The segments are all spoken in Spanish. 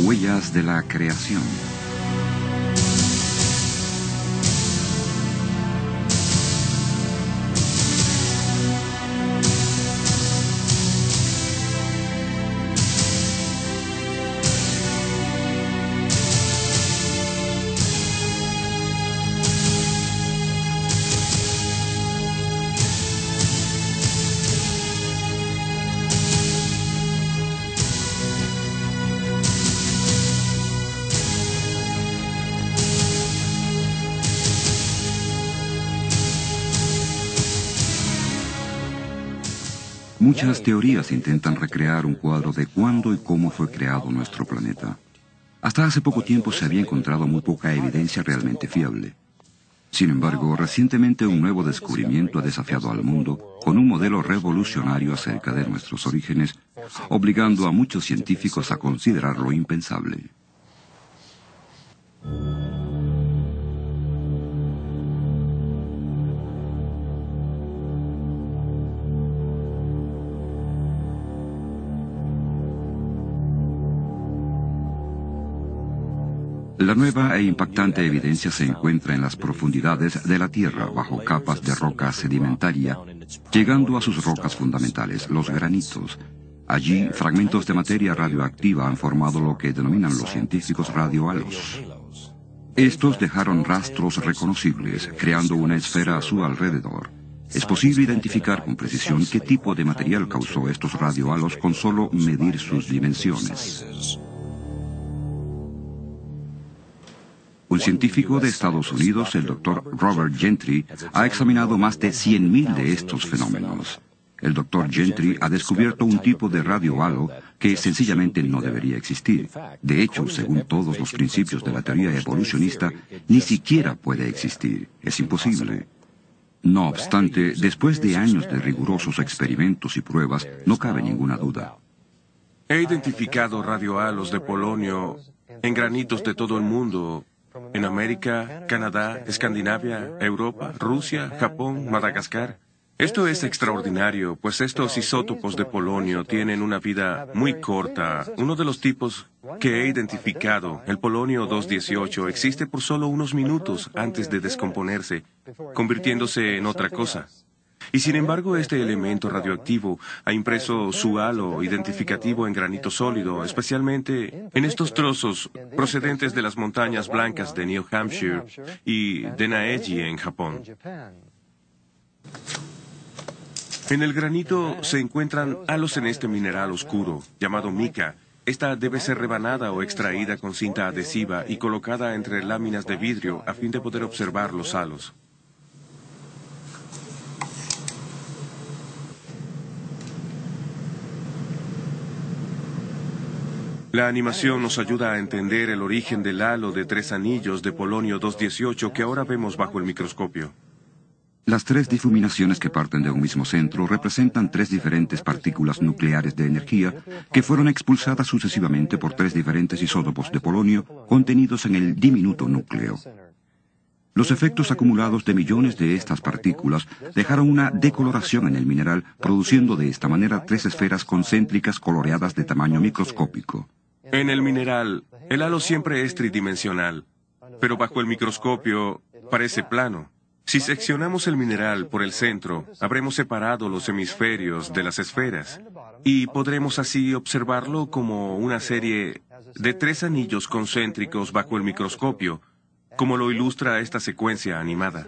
Huellas de la creación. Muchas teorías intentan recrear un cuadro de cuándo y cómo fue creado nuestro planeta. Hasta hace poco tiempo se había encontrado muy poca evidencia realmente fiable. Sin embargo, recientemente un nuevo descubrimiento ha desafiado al mundo con un modelo revolucionario acerca de nuestros orígenes, obligando a muchos científicos a considerar lo impensable. La nueva e impactante evidencia se encuentra en las profundidades de la Tierra, bajo capas de roca sedimentaria, llegando a sus rocas fundamentales, los granitos. Allí, fragmentos de materia radioactiva han formado lo que denominan los científicos radiohalos. Estos dejaron rastros reconocibles, creando una esfera a su alrededor. Es posible identificar con precisión qué tipo de material causó estos radiohalos con solo medir sus dimensiones. Un científico de Estados Unidos, el Dr. Robert Gentry, ha examinado más de 100.000 de estos fenómenos. El Dr. Gentry ha descubierto un tipo de radiohalo que sencillamente no debería existir. De hecho, según todos los principios de la teoría evolucionista, ni siquiera puede existir. Es imposible. No obstante, después de años de rigurosos experimentos y pruebas, no cabe ninguna duda. He identificado radiohalos de polonio en granitos de todo el mundo. En América, Canadá, Escandinavia, Europa, Rusia, Japón, Madagascar. Esto es extraordinario, pues estos isótopos de polonio tienen una vida muy corta. Uno de los tipos que he identificado, el polonio 218, existe por solo unos minutos antes de descomponerse, convirtiéndose en otra cosa. Y sin embargo, este elemento radioactivo ha impreso su halo identificativo en granito sólido, especialmente en estos trozos procedentes de las montañas blancas de New Hampshire y de Naeji en Japón. En el granito se encuentran halos en este mineral oscuro, llamado mica. Esta debe ser rebanada o extraída con cinta adhesiva y colocada entre láminas de vidrio a fin de poder observar los halos. La animación nos ayuda a entender el origen del halo de 3 anillos de polonio 218 que ahora vemos bajo el microscopio. Las 3 difuminaciones que parten de un mismo centro representan 3 diferentes partículas nucleares de energía que fueron expulsadas sucesivamente por 3 diferentes isótopos de polonio contenidos en el diminuto núcleo. Los efectos acumulados de millones de estas partículas dejaron una decoloración en el mineral, produciendo de esta manera 3 esferas concéntricas coloreadas de tamaño microscópico. En el mineral, el halo siempre es tridimensional, pero bajo el microscopio parece plano. Si seccionamos el mineral por el centro, habremos separado los hemisferios de las esferas y podremos así observarlo como una serie de 3 anillos concéntricos bajo el microscopio, como lo ilustra esta secuencia animada.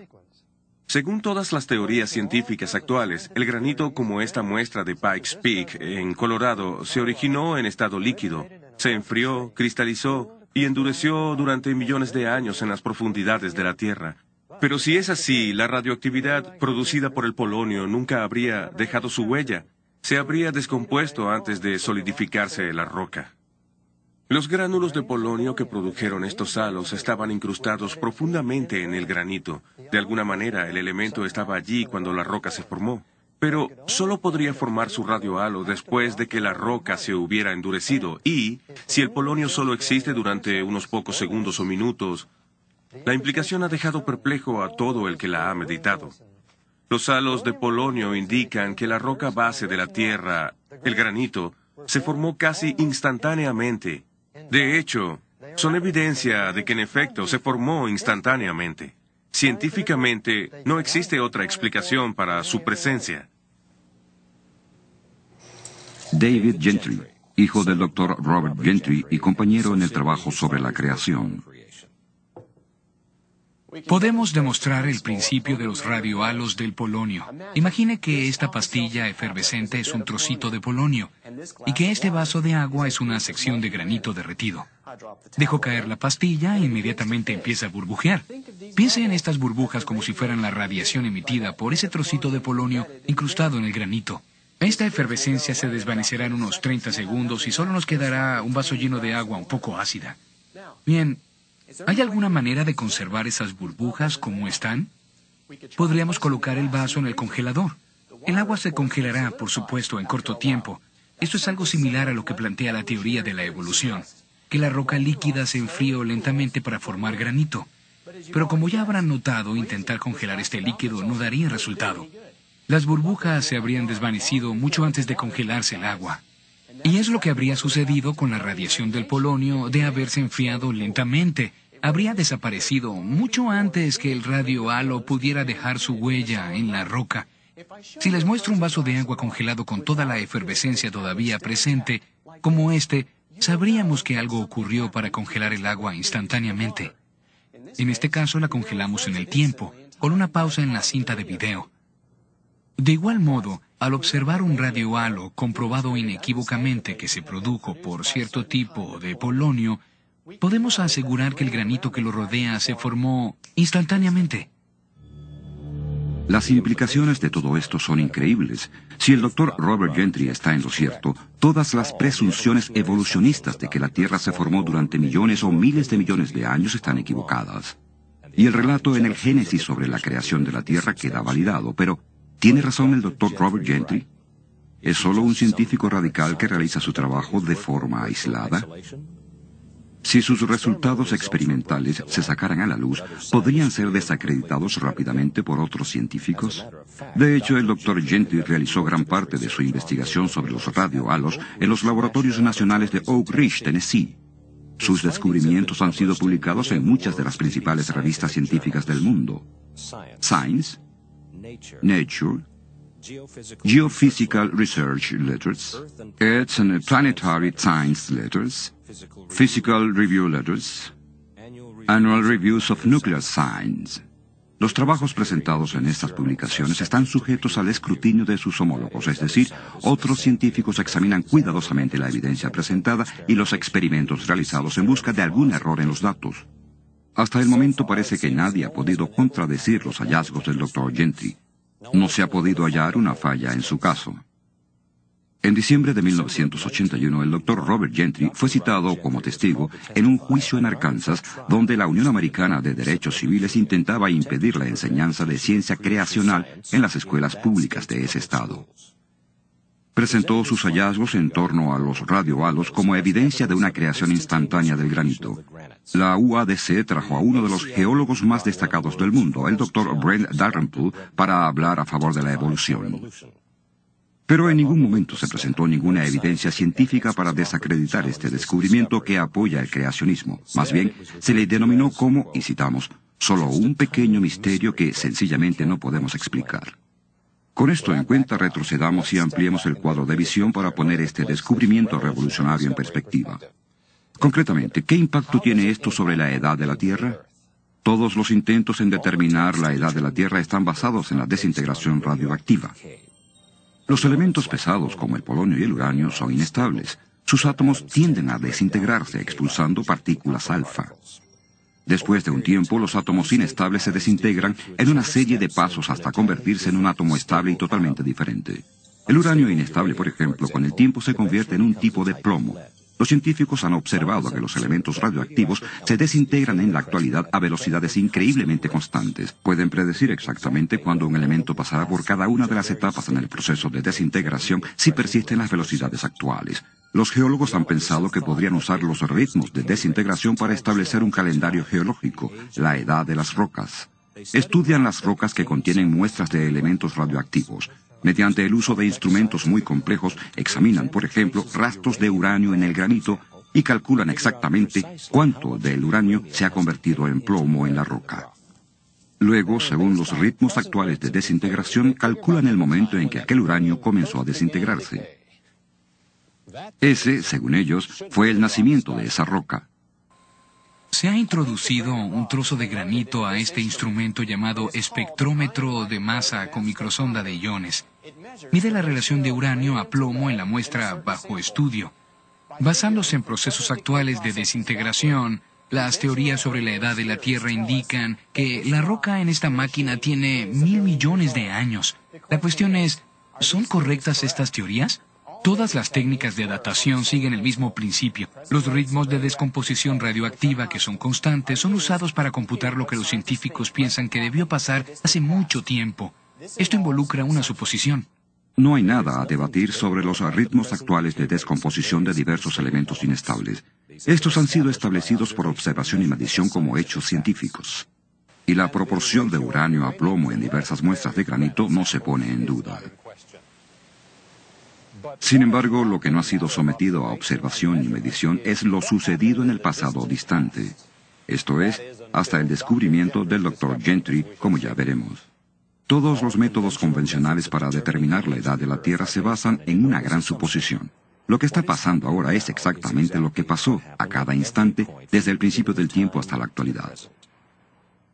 Según todas las teorías científicas actuales, el granito como esta muestra de Pikes Peak en Colorado se originó en estado líquido, se enfrió, cristalizó y endureció durante millones de años en las profundidades de la Tierra. Pero si es así, la radioactividad producida por el polonio nunca habría dejado su huella. Se habría descompuesto antes de solidificarse la roca. Los gránulos de polonio que produjeron estos halos estaban incrustados profundamente en el granito. De alguna manera, el elemento estaba allí cuando la roca se formó. Pero solo podría formar su radiohalo después de que la roca se hubiera endurecido. Y, si el polonio solo existe durante unos pocos segundos o minutos, la implicación ha dejado perplejo a todo el que la ha meditado. Los halos de polonio indican que la roca base de la Tierra, el granito, se formó casi instantáneamente De hecho, son evidencia de que en efecto se formó instantáneamente. Científicamente, no existe otra explicación para su presencia. David Gentry, hijo del Dr. Robert Gentry y compañero en el trabajo sobre la creación. Podemos demostrar el principio de los radiohalos del polonio. Imagine que esta pastilla efervescente es un trocito de polonio y que este vaso de agua es una sección de granito derretido. Dejo caer la pastilla e inmediatamente empieza a burbujear. Piense en estas burbujas como si fueran la radiación emitida por ese trocito de polonio incrustado en el granito. Esta efervescencia se desvanecerá en unos 30 segundos y solo nos quedará un vaso lleno de agua un poco ácida. Bien, ¿hay alguna manera de conservar esas burbujas como están? Podríamos colocar el vaso en el congelador. El agua se congelará, por supuesto, en corto tiempo. Esto es algo similar a lo que plantea la teoría de la evolución, que la roca líquida se enfríe lentamente para formar granito. Pero como ya habrán notado, intentar congelar este líquido no daría resultado. Las burbujas se habrían desvanecido mucho antes de congelarse el agua. Y es lo que habría sucedido con la radiación del polonio de haberse enfriado lentamente. Habría desaparecido mucho antes que el radiohalo pudiera dejar su huella en la roca. Si les muestro un vaso de agua congelado con toda la efervescencia todavía presente, como este, sabríamos que algo ocurrió para congelar el agua instantáneamente. En este caso la congelamos en el tiempo, con una pausa en la cinta de video. De igual modo, al observar un radiohalo comprobado inequívocamente que se produjo por cierto tipo de polonio, podemos asegurar que el granito que lo rodea se formó instantáneamente. Las implicaciones de todo esto son increíbles. Si el Dr. Robert Gentry está en lo cierto, todas las presunciones evolucionistas de que la Tierra se formó durante millones o miles de millones de años están equivocadas. Y el relato en el Génesis sobre la creación de la Tierra queda validado, pero ¿tiene razón el Dr. Robert Gentry? ¿Es solo un científico radical que realiza su trabajo de forma aislada? Si sus resultados experimentales se sacaran a la luz, ¿podrían ser desacreditados rápidamente por otros científicos? De hecho, el Dr. Gentry realizó gran parte de su investigación sobre los radiohalos en los laboratorios nacionales de Oak Ridge, Tennessee. Sus descubrimientos han sido publicados en muchas de las principales revistas científicas del mundo: Science, Nature, Geophysical Research Letters, Earth and Planetary Science Letters, Physical Review Letters, Annual Reviews of Nuclear Science. Los trabajos presentados en estas publicaciones están sujetos al escrutinio de sus homólogos, es decir, otros científicos examinan cuidadosamente la evidencia presentada y los experimentos realizados en busca de algún error en los datos. Hasta el momento parece que nadie ha podido contradecir los hallazgos del Dr. Gentry. No se ha podido hallar una falla en su caso. En diciembre de 1981, el Dr. Robert Gentry fue citado como testigo en un juicio en Arkansas, donde la Unión Americana de Derechos Civiles intentaba impedir la enseñanza de ciencia creacional en las escuelas públicas de ese estado. Presentó sus hallazgos en torno a los radiohalos como evidencia de una creación instantánea del granito. La UADC trajo a uno de los geólogos más destacados del mundo, el Dr. Brent Dalrymple, para hablar a favor de la evolución. Pero en ningún momento se presentó ninguna evidencia científica para desacreditar este descubrimiento que apoya el creacionismo. Más bien, se le denominó como, y citamos, solo un pequeño misterio que sencillamente no podemos explicar. Con esto en cuenta, retrocedamos y ampliemos el cuadro de visión para poner este descubrimiento revolucionario en perspectiva. Concretamente, ¿qué impacto tiene esto sobre la edad de la Tierra? Todos los intentos en determinar la edad de la Tierra están basados en la desintegración radioactiva. Los elementos pesados como el polonio y el uranio son inestables. Sus átomos tienden a desintegrarse expulsando partículas alfa. Después de un tiempo, los átomos inestables se desintegran en una serie de pasos hasta convertirse en un átomo estable y totalmente diferente. El uranio inestable, por ejemplo, con el tiempo se convierte en un tipo de plomo. Los científicos han observado que los elementos radioactivos se desintegran en la actualidad a velocidades increíblemente constantes. Pueden predecir exactamente cuándo un elemento pasará por cada una de las etapas en el proceso de desintegración si persisten las velocidades actuales. Los geólogos han pensado que podrían usar los ritmos de desintegración para establecer un calendario geológico, la edad de las rocas. Estudian las rocas que contienen muestras de elementos radioactivos. Mediante el uso de instrumentos muy complejos, examinan, por ejemplo, rastros de uranio en el granito y calculan exactamente cuánto del uranio se ha convertido en plomo en la roca. Luego, según los ritmos actuales de desintegración, calculan el momento en que aquel uranio comenzó a desintegrarse. Ese, según ellos, fue el nacimiento de esa roca. Se ha introducido un trozo de granito a este instrumento llamado espectrómetro de masa con microsonda de iones. Mide la relación de uranio a plomo en la muestra bajo estudio. Basándose en procesos actuales de desintegración, las teorías sobre la edad de la Tierra indican que la roca en esta máquina tiene 1.000 millones de años. La cuestión es, ¿son correctas estas teorías? Todas las técnicas de datación siguen el mismo principio. Los ritmos de descomposición radioactiva, que son constantes, son usados para computar lo que los científicos piensan que debió pasar hace mucho tiempo. Esto involucra una suposición. No hay nada a debatir sobre los ritmos actuales de descomposición de diversos elementos inestables. Estos han sido establecidos por observación y medición como hechos científicos. Y la proporción de uranio a plomo en diversas muestras de granito no se pone en duda. Sin embargo, lo que no ha sido sometido a observación y medición es lo sucedido en el pasado distante. Esto es, hasta el descubrimiento del Dr. Gentry, como ya veremos. Todos los métodos convencionales para determinar la edad de la Tierra se basan en una gran suposición. Lo que está pasando ahora es exactamente lo que pasó a cada instante desde el principio del tiempo hasta la actualidad.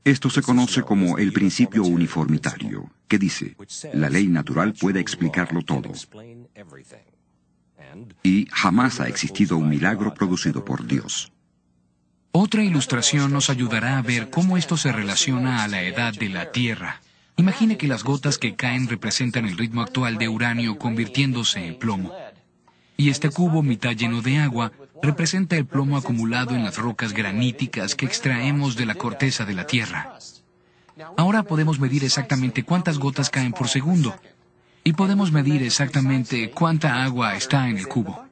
Esto se conoce como el principio uniformitario, que dice, la ley natural puede explicarlo todo. Y jamás ha existido un milagro producido por Dios. Otra ilustración nos ayudará a ver cómo esto se relaciona a la edad de la Tierra. Imagine que las gotas que caen representan el ritmo actual de uranio convirtiéndose en plomo. Y este cubo mitad lleno de agua representa el plomo acumulado en las rocas graníticas que extraemos de la corteza de la Tierra. Ahora podemos medir exactamente cuántas gotas caen por segundo. Y podemos medir exactamente cuánta agua está en el cubo.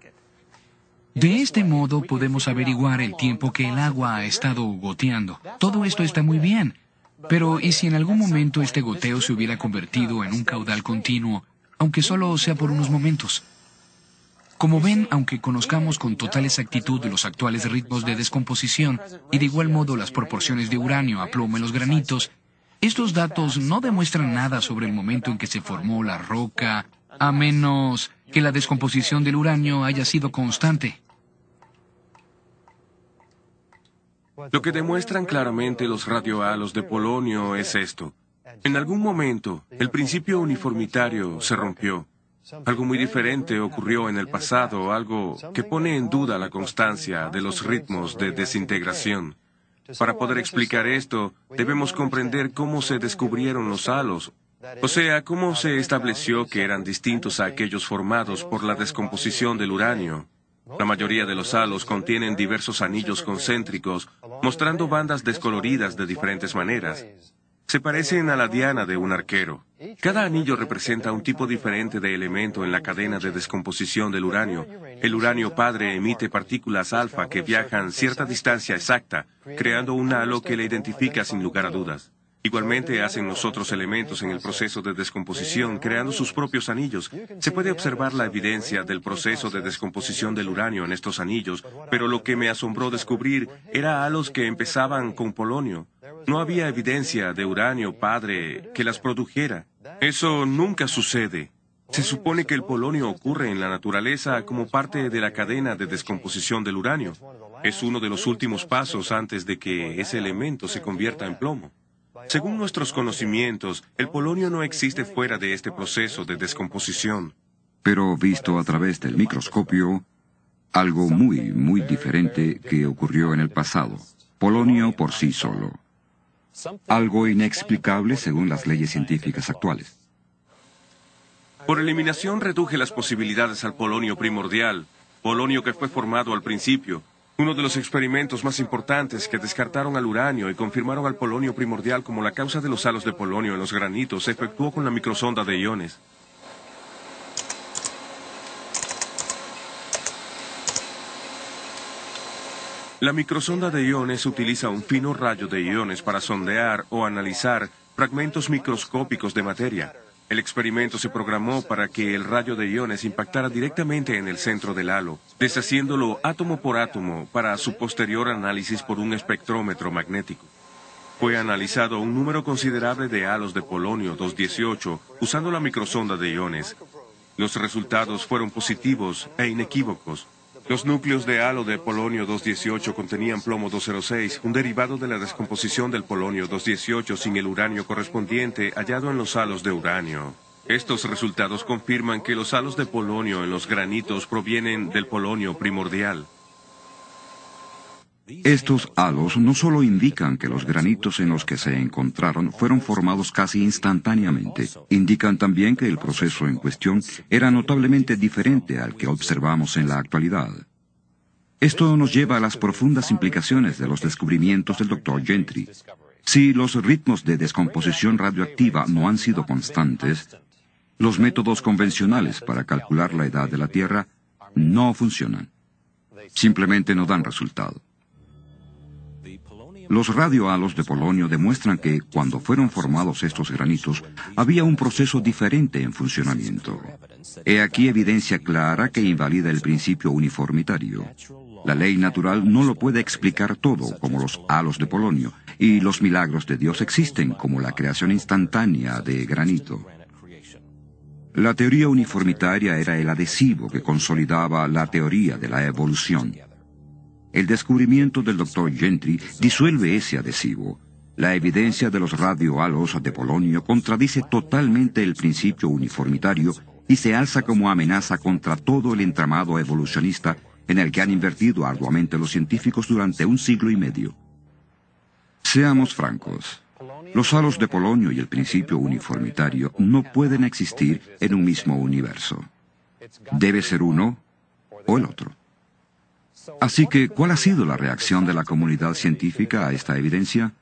De este modo podemos averiguar el tiempo que el agua ha estado goteando. Todo esto está muy bien. Pero, ¿y si en algún momento este goteo se hubiera convertido en un caudal continuo, aunque solo sea por unos momentos? Como ven, aunque conozcamos con total exactitud los actuales ritmos de descomposición y de igual modo las proporciones de uranio a plomo en los granitos, estos datos no demuestran nada sobre el momento en que se formó la roca, a menos que la descomposición del uranio haya sido constante. Lo que demuestran claramente los radiohalos de polonio es esto. En algún momento, el principio uniformitario se rompió. Algo muy diferente ocurrió en el pasado, algo que pone en duda la constancia de los ritmos de desintegración. Para poder explicar esto, debemos comprender cómo se descubrieron los halos, o sea, cómo se estableció que eran distintos a aquellos formados por la descomposición del uranio. La mayoría de los halos contienen diversos anillos concéntricos, mostrando bandas descoloridas de diferentes maneras. Se parecen a la diana de un arquero. Cada anillo representa un tipo diferente de elemento en la cadena de descomposición del uranio. El uranio padre emite partículas alfa que viajan cierta distancia exacta, creando un halo que le identifica sin lugar a dudas. Igualmente hacen los otros elementos en el proceso de descomposición, creando sus propios anillos. Se puede observar la evidencia del proceso de descomposición del uranio en estos anillos, pero lo que me asombró descubrir era halos que empezaban con polonio. No había evidencia de uranio padre que las produjera. Eso nunca sucede. Se supone que el polonio ocurre en la naturaleza como parte de la cadena de descomposición del uranio. Es uno de los últimos pasos antes de que ese elemento se convierta en plomo. Según nuestros conocimientos, el polonio no existe fuera de este proceso de descomposición. Pero visto a través del microscopio, algo muy diferente que ocurrió en el pasado. Polonio por sí solo. Algo inexplicable según las leyes científicas actuales. Por eliminación reduje las posibilidades al polonio primordial, polonio que fue formado al principio. Uno de los experimentos más importantes que descartaron al uranio y confirmaron al polonio primordial como la causa de los halos de polonio en los granitos se efectuó con la microsonda de iones. La microsonda de iones utiliza un fino rayo de iones para sondear o analizar fragmentos microscópicos de materia. El experimento se programó para que el rayo de iones impactara directamente en el centro del halo, deshaciéndolo átomo por átomo para su posterior análisis por un espectrómetro magnético. Fue analizado un número considerable de halos de polonio 218 usando la microsonda de iones. Los resultados fueron positivos e inequívocos. Los núcleos de halo de polonio 218 contenían plomo 206, un derivado de la descomposición del polonio 218 sin el uranio correspondiente hallado en los halos de uranio. Estos resultados confirman que los halos de polonio en los granitos provienen del polonio primordial. Estos halos no solo indican que los granitos en los que se encontraron fueron formados casi instantáneamente, indican también que el proceso en cuestión era notablemente diferente al que observamos en la actualidad. Esto nos lleva a las profundas implicaciones de los descubrimientos del Dr. Gentry. Si los ritmos de descomposición radioactiva no han sido constantes, los métodos convencionales para calcular la edad de la Tierra no funcionan. Simplemente no dan resultado. Los radiohalos de polonio demuestran que, cuando fueron formados estos granitos, había un proceso diferente en funcionamiento. He aquí evidencia clara que invalida el principio uniformitario. La ley natural no lo puede explicar todo, como los halos de polonio, y los milagros de Dios existen, como la creación instantánea de granito. La teoría uniformitaria era el adhesivo que consolidaba la teoría de la evolución. El descubrimiento del Dr. Gentry disuelve ese adhesivo. La evidencia de los radiohalos de polonio contradice totalmente el principio uniformitario y se alza como amenaza contra todo el entramado evolucionista en el que han invertido arduamente los científicos durante un siglo y medio. Seamos francos. Los halos de polonio y el principio uniformitario no pueden existir en un mismo universo. Debe ser uno o el otro. Así que, ¿cuál ha sido la reacción de la comunidad científica a esta evidencia?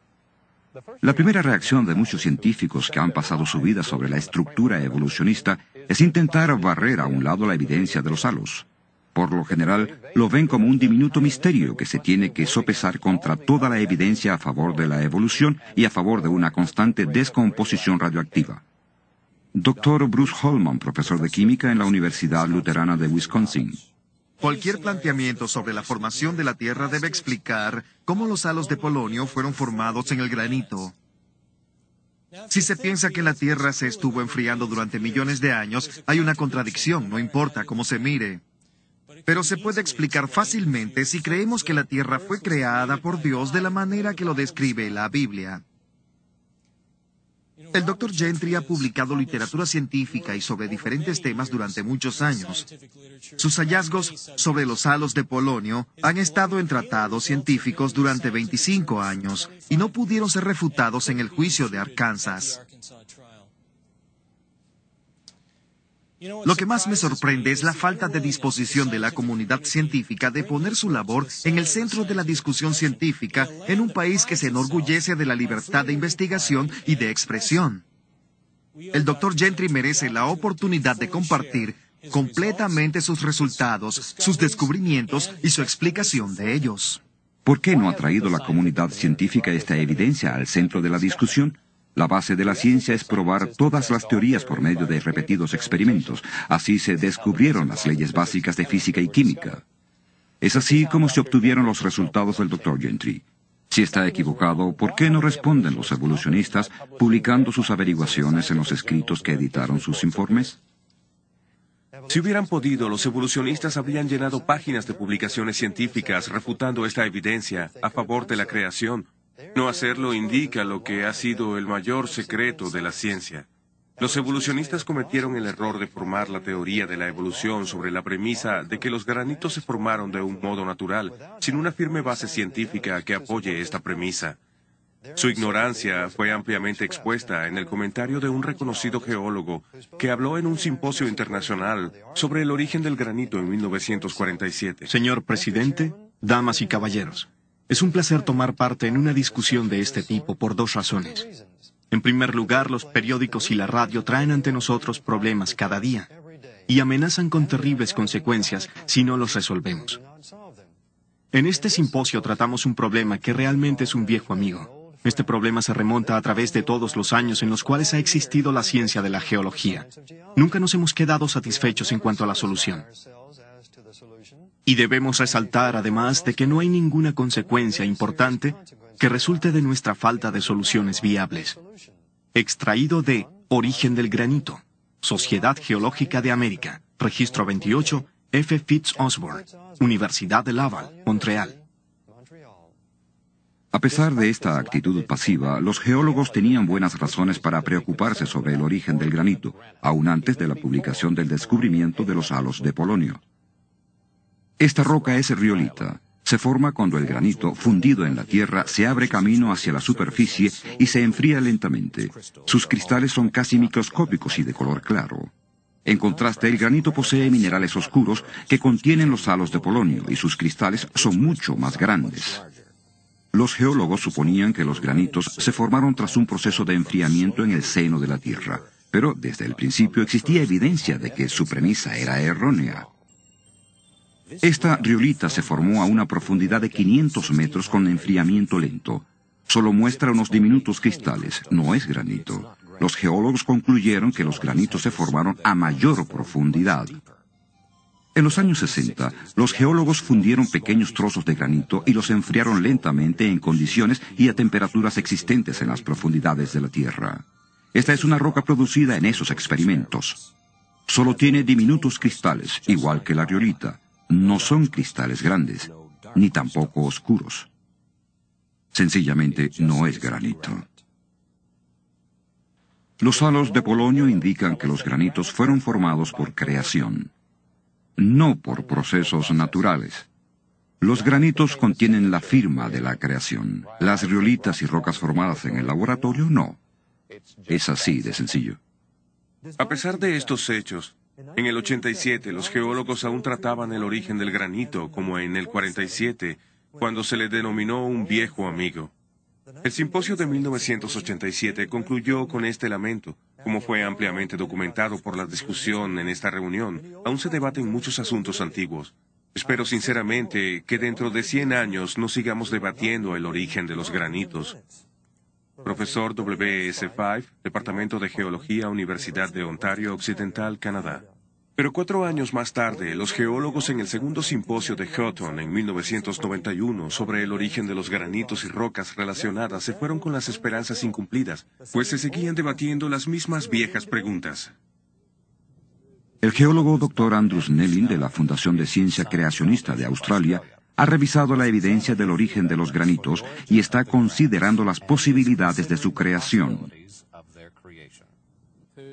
La primera reacción de muchos científicos que han pasado su vida sobre la estructura evolucionista es intentar barrer a un lado la evidencia de los halos. Por lo general, lo ven como un diminuto misterio que se tiene que sopesar contra toda la evidencia a favor de la evolución y a favor de una constante descomposición radioactiva. Dr. Bruce Holman, profesor de química en la Universidad Luterana de Wisconsin. Cualquier planteamiento sobre la formación de la Tierra debe explicar cómo los halos de polonio fueron formados en el granito. Si se piensa que la Tierra se estuvo enfriando durante millones de años, hay una contradicción, no importa cómo se mire. Pero se puede explicar fácilmente si creemos que la Tierra fue creada por Dios de la manera que lo describe la Biblia. El Dr. Gentry ha publicado literatura científica y sobre diferentes temas durante muchos años. Sus hallazgos sobre los halos de polonio han estado en tratados científicos durante 25 años y no pudieron ser refutados en el juicio de Arkansas. Lo que más me sorprende es la falta de disposición de la comunidad científica de poner su labor en el centro de la discusión científica en un país que se enorgullece de la libertad de investigación y de expresión. El Dr. Gentry merece la oportunidad de compartir completamente sus resultados, sus descubrimientos y su explicación de ellos. ¿Por qué no ha traído la comunidad científica esta evidencia al centro de la discusión? La base de la ciencia es probar todas las teorías por medio de repetidos experimentos. Así se descubrieron las leyes básicas de física y química. Es así como se obtuvieron los resultados del Dr. Gentry. Si está equivocado, ¿por qué no responden los evolucionistas publicando sus averiguaciones en los escritos que editaron sus informes? Si hubieran podido, los evolucionistas habrían llenado páginas de publicaciones científicas refutando esta evidencia a favor de la creación. No hacerlo indica lo que ha sido el mayor secreto de la ciencia. Los evolucionistas cometieron el error de formar la teoría de la evolución sobre la premisa de que los granitos se formaron de un modo natural, sin una firme base científica que apoye esta premisa. Su ignorancia fue ampliamente expuesta en el comentario de un reconocido geólogo que habló en un simposio internacional sobre el origen del granito en 1947. Señor presidente, damas y caballeros. Es un placer tomar parte en una discusión de este tipo por dos razones. En primer lugar, los periódicos y la radio traen ante nosotros problemas cada día y amenazan con terribles consecuencias si no los resolvemos. En este simposio tratamos un problema que realmente es un viejo amigo. Este problema se remonta a través de todos los años en los cuales ha existido la ciencia de la geología. Nunca nos hemos quedado satisfechos en cuanto a la solución. Y debemos resaltar, además, de que no hay ninguna consecuencia importante que resulte de nuestra falta de soluciones viables. Extraído de Origen del Granito, Sociedad Geológica de América, Registro 28, F. Fitz-Osborne, Universidad de Laval, Montreal. A pesar de esta actitud pasiva, los geólogos tenían buenas razones para preocuparse sobre el origen del granito, aún antes de la publicación del descubrimiento de los halos de polonio. Esta roca es riolita. Se forma cuando el granito, fundido en la tierra, se abre camino hacia la superficie y se enfría lentamente. Sus cristales son casi microscópicos y de color claro. En contraste, el granito posee minerales oscuros que contienen los halos de polonio y sus cristales son mucho más grandes. Los geólogos suponían que los granitos se formaron tras un proceso de enfriamiento en el seno de la Tierra, pero desde el principio existía evidencia de que su premisa era errónea. Esta riolita se formó a una profundidad de 500 metros con enfriamiento lento. Solo muestra unos diminutos cristales, no es granito. Los geólogos concluyeron que los granitos se formaron a mayor profundidad. En los años 60, los geólogos fundieron pequeños trozos de granito y los enfriaron lentamente en condiciones y a temperaturas existentes en las profundidades de la Tierra. Esta es una roca producida en esos experimentos. Solo tiene diminutos cristales, igual que la riolita. No son cristales grandes, ni tampoco oscuros. Sencillamente no es granito. Los halos de polonio indican que los granitos fueron formados por creación, no por procesos naturales. Los granitos contienen la firma de la creación. Las riolitas y rocas formadas en el laboratorio, no. Es así de sencillo. A pesar de estos hechos, en el 87 los geólogos aún trataban el origen del granito, como en el 47, cuando se le denominó un viejo amigo. El simposio de 1987 concluyó con este lamento. Como fue ampliamente documentado por la discusión en esta reunión, aún se debaten muchos asuntos antiguos. Espero sinceramente que dentro de 100 años no sigamos debatiendo el origen de los granitos. Profesor W.S. Fife, Departamento de Geología, Universidad de Ontario Occidental, Canadá. Pero 4 años más tarde, los geólogos en el segundo simposio de Houghton en 1991 sobre el origen de los granitos y rocas relacionadas se fueron con las esperanzas incumplidas, pues se seguían debatiendo las mismas viejas preguntas. El geólogo Dr. Andrew Snelling de la Fundación de Ciencia Creacionista de Australia ha revisado la evidencia del origen de los granitos y está considerando las posibilidades de su creación.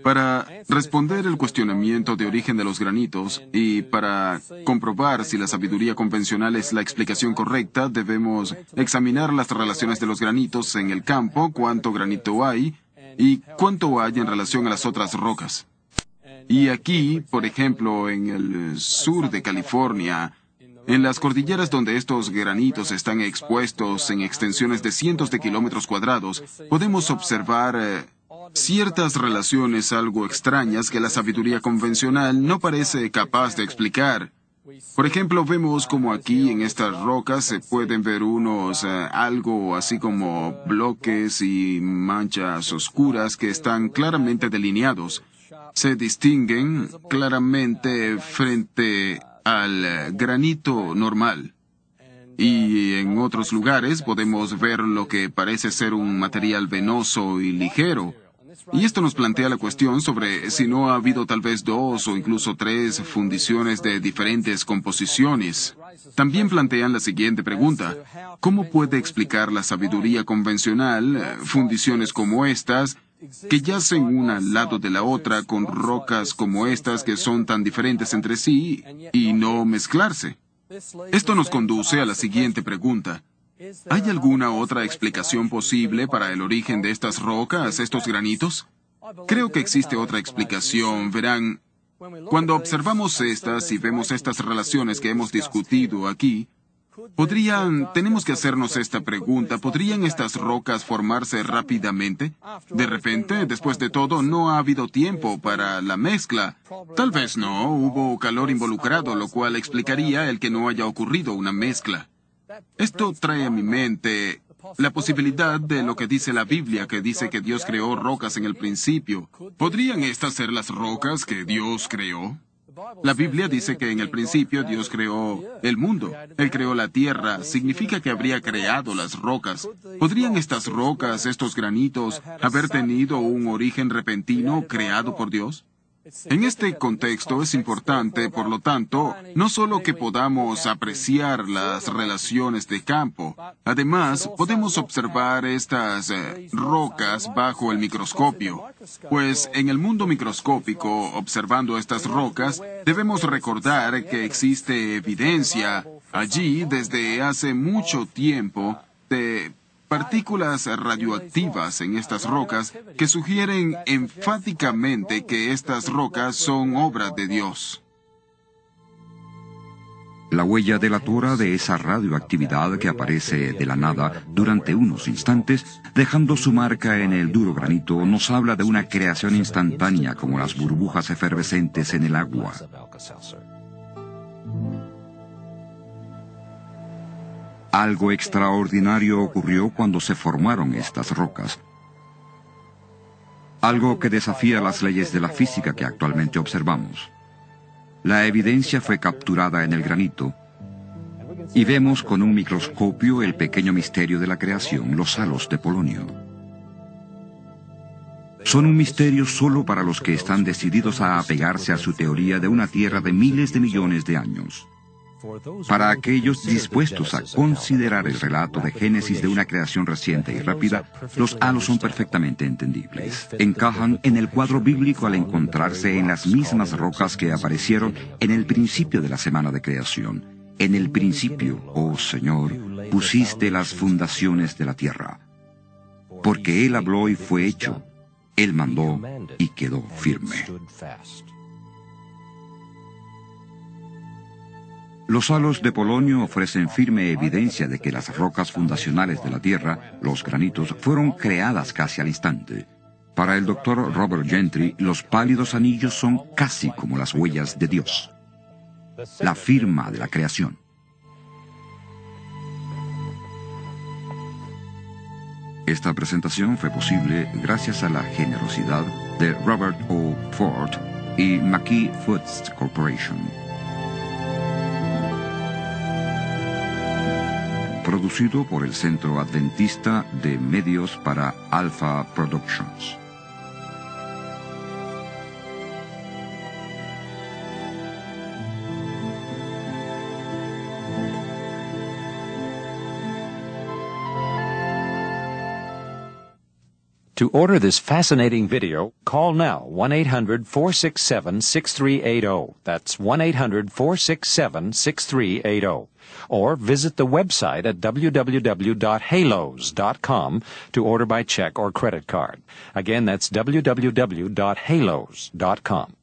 Para responder el cuestionamiento de origen de los granitos y para comprobar si la sabiduría convencional es la explicación correcta, debemos examinar las relaciones de los granitos en el campo, cuánto granito hay y cuánto hay en relación a las otras rocas. Y aquí, por ejemplo, en el sur de California, en las cordilleras donde estos granitos están expuestos en extensiones de cientos de kilómetros cuadrados, podemos observar ciertas relaciones algo extrañas que la sabiduría convencional no parece capaz de explicar. Por ejemplo, vemos como aquí en estas rocas se pueden ver algo así como bloques y manchas oscuras que están claramente delineados. Se distinguen claramente frente al granito normal. Y en otros lugares podemos ver lo que parece ser un material venoso y ligero. Y esto nos plantea la cuestión sobre si no ha habido tal vez 2 o incluso 3 fundiciones de diferentes composiciones. También plantean la siguiente pregunta: ¿cómo puede explicar la sabiduría convencional fundiciones como estas, que yacen una al lado de la otra con rocas como estas que son tan diferentes entre sí y no mezclarse? Esto nos conduce a la siguiente pregunta: ¿hay alguna otra explicación posible para el origen de estas rocas, estos granitos? Creo que existe otra explicación. Verán, cuando observamos estas y vemos estas relaciones que hemos discutido aquí, tenemos que hacernos esta pregunta: ¿podrían estas rocas formarse rápidamente? De repente, después de todo, no ha habido tiempo para la mezcla. Tal vez no, hubo calor involucrado, lo cual explicaría el que no haya ocurrido una mezcla. Esto trae a mi mente la posibilidad de lo que dice la Biblia, que dice que Dios creó rocas en el principio. ¿Podrían estas ser las rocas que Dios creó? La Biblia dice que en el principio Dios creó el mundo. Él creó la tierra. Significa que habría creado las rocas. ¿Podrían estas rocas, estos granitos, haber tenido un origen repentino creado por Dios? En este contexto es importante, por lo tanto, no solo que podamos apreciar las relaciones de campo, además podemos observar estas rocas bajo el microscopio. Pues en el mundo microscópico, observando estas rocas, debemos recordar que existe evidencia allí desde hace mucho tiempo de partículas radioactivas en estas rocas que sugieren enfáticamente que estas rocas son obra de Dios. La huella delatora de esa radioactividad que aparece de la nada durante unos instantes, dejando su marca en el duro granito, nos habla de una creación instantánea como las burbujas efervescentes en el agua. Algo extraordinario ocurrió cuando se formaron estas rocas. Algo que desafía las leyes de la física que actualmente observamos. La evidencia fue capturada en el granito y vemos con un microscopio el pequeño misterio de la creación, los halos de polonio. Son un misterio solo para los que están decididos a apegarse a su teoría de una Tierra de miles de millones de años. Para aquellos dispuestos a considerar el relato de Génesis de una creación reciente y rápida, los halos son perfectamente entendibles. Encajan en el cuadro bíblico al encontrarse en las mismas rocas que aparecieron en el principio de la semana de creación. En el principio, oh Señor, pusiste las fundaciones de la tierra. Porque Él habló y fue hecho. Él mandó y quedó firme. Los halos de polonio ofrecen firme evidencia de que las rocas fundacionales de la Tierra, los granitos, fueron creadas casi al instante. Para el Dr. Robert Gentry, los pálidos anillos son casi como las huellas de Dios, la firma de la creación. Esta presentación fue posible gracias a la generosidad de Robert O. Ford y McKee Foods Corporation. Producido por el Centro Adventista de Medios para Alpha Productions. To order this fascinating video, call now 1-800-467-6380. That's 1-800-467-6380. Or visit the website at www.halos.com to order by check or credit card. Again, that's www.halos.com.